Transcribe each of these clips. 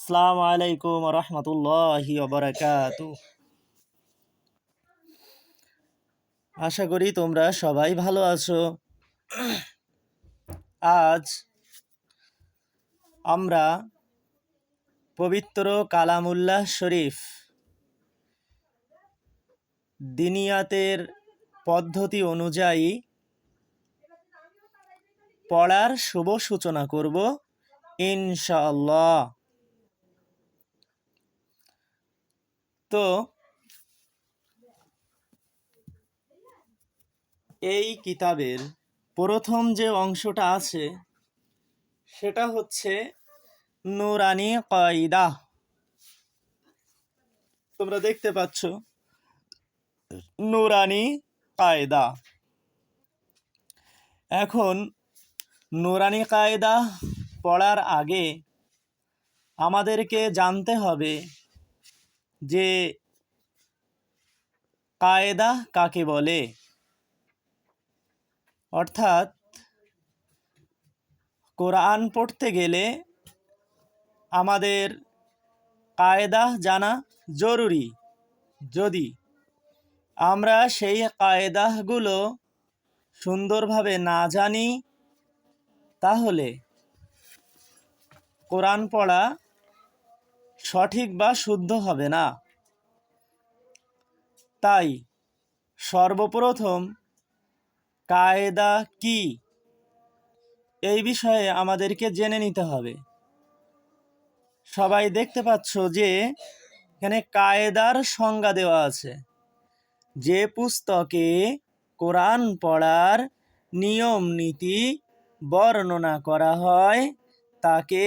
আসসালামু আলাইকুম রহমতুল্লাহি ওয়া আশা করি তোমরা সবাই ভালো আছো। আজ আমরা পবিত্র কালামুল্লাহ শরীফ দিনিয়াতের পদ্ধতি অনুযায়ী পড়ার শুভ সূচনা করব ইনশাআল্লাহ। তো এই কিতাবের প্রথম যে অংশটা আছে সেটা হচ্ছে নুরানি কায়দা। তোমরা দেখতে পাচ্ছ নুরানি কায়দা। এখন নুরানি কায়দা পড়ার আগে আমাদেরকে জানতে হবে যে কায়দা কাকে বলে। অর্থাৎ কোরআন পড়তে গেলে আমাদের কায়দা জানা জরুরি। যদি আমরা সেই কায়দাগুলো সুন্দরভাবে না জানি তাহলে কোরআন পড়া সঠিক বা শুদ্ধ হবে না। তাই সর্বপ্রথম কায়দা কি এই বিষয়ে আমাদেরকে জেনে নিতে হবে। সবাই দেখতে পাচ্ছ যে এখানে কায়দার সংজ্ঞা দেওয়া আছে। যে পুস্তকে কোরআন পড়ার নিয়ম নীতি বর্ণনা করা হয় তাকে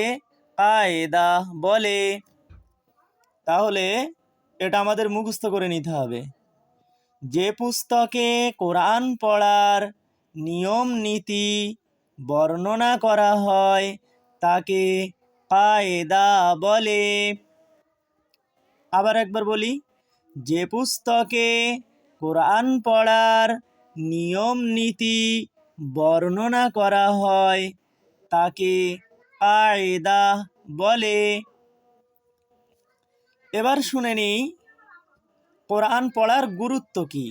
কায়দা বলে। তাহলে এটা আমাদের মুখস্থ করে নিতে হবে। যে পুস্তকে কোরআন পড়ার নিয়ম নীতি বর্ণনা করা হয় তাকে কায়দা বলে। আবার একবার বলি, যে পুস্তকে কোরআন পড়ার নিয়ম নীতি বর্ণনা করা হয় তাকে কায়দা বলে। এবার শুনে নিই কোরআন পড়ার গুরুত্ব কি।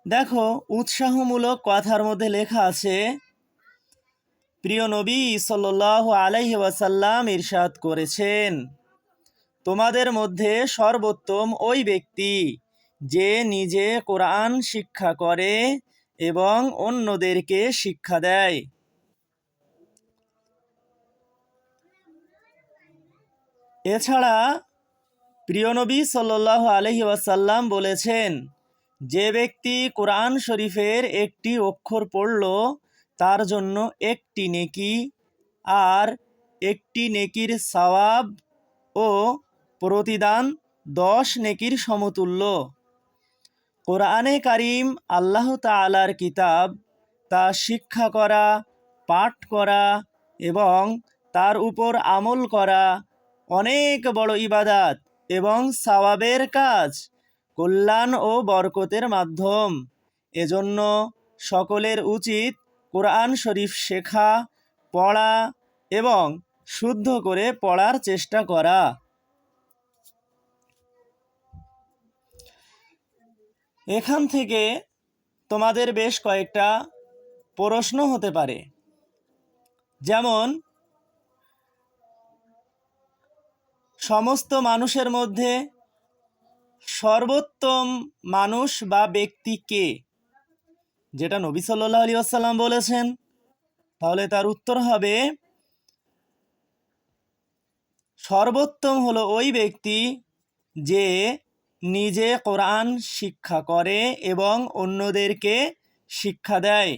দেখো, উৎসাহমূলক কথার মধ্যে লেখা আছে, প্রিয় নবী সাল্লাল্লাহু আলাইহি ওয়াসাল্লাম ইরশাদ করেছেন, তোমাদের মধ্যে সর্বোত্তম ওই ব্যক্তি যে নিজে কোরআন শিক্ষা করে এবং অন্যদেরকে শিক্ষা দেয়। এছাড়া প্রিয় নবী সাল্লাল্লাহু আলাইহি ওয়াসাল্লাম বলেছেন, যে ব্যক্তি কোরআন শরীফের একটি অক্ষর পড়ল তার জন্য একটি নেকি আর একটি নেকির সওয়াব ও প্রতিদান 10 নেকির সমতুল্য। কোরআনে কারিম আল্লাহ তাআলার কিতাব, তা শিক্ষা করা, পাঠ করা এবং তার উপর আমল করা অনেক বড় ইবাদত এবং সওয়াবের কাজ, কল্যাণ ও বরকতের মাধ্যম। এজন্য সকলের উচিত কোরআন শরীফ শেখা, পড়া এবং শুদ্ধ করে পড়ার চেষ্টা করা। এখান থেকে তোমাদের বেশ কয়েকটা প্রশ্ন হতে পারে। যেমন, সমস্ত মানুষের মধ্যে সর্বোত্তম মানুষ বা ব্যক্তি কে? যেটা নবী সাল্লাল্লাহু আলাইহি ওয়াসাল্লাম বলেছেন। তাহলে তার উত্তর হবে, সর্বোত্তম হলো ওই ব্যক্তি যে নিজে কোরআন শিক্ষা করে এবং অন্যদেরকে শিক্ষা দেয়।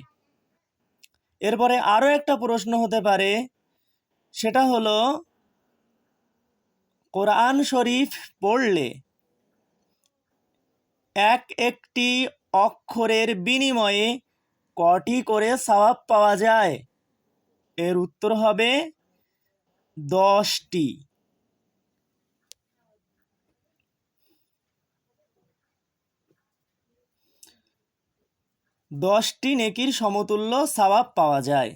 এরপরে আরও একটা প্রশ্ন হতে পারে, সেটা হলো, কোরআন শরীফ পড়লে এক একটি অক্ষরের বিনিময়ে কটি করে সওয়াব পাওয়া যায়? এর উত্তর হবে 10টি। 10টি নেকির সমতুল্য সওয়াব পাওয়া যায়।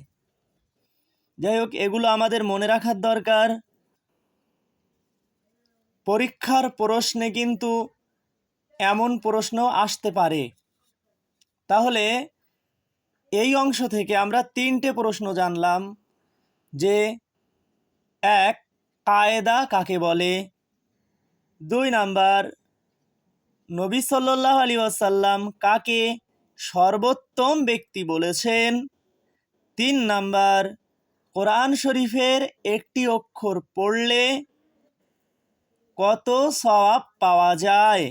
যাই হোক, এগুলো আমাদের মনে রাখার দরকার। পরীক্ষার প্রশ্নে কিন্তু এমন প্রশ্ন আসতে পারে। তাহলে এই অংশ থেকে আমরা 3টে প্রশ্ন জানলাম যে 1. কায়দা কাকে বলে, 2 নাম্বার নবী সাল্লাল্লাহু আলাইহি ওয়াসাল্লাম কাকে সর্বোত্তম ব্যক্তি বলেছেন, 3 নাম্বার কোরআন শরীফের একটি অক্ষর পড়লে কত সওয়াব পাওয়া যায়।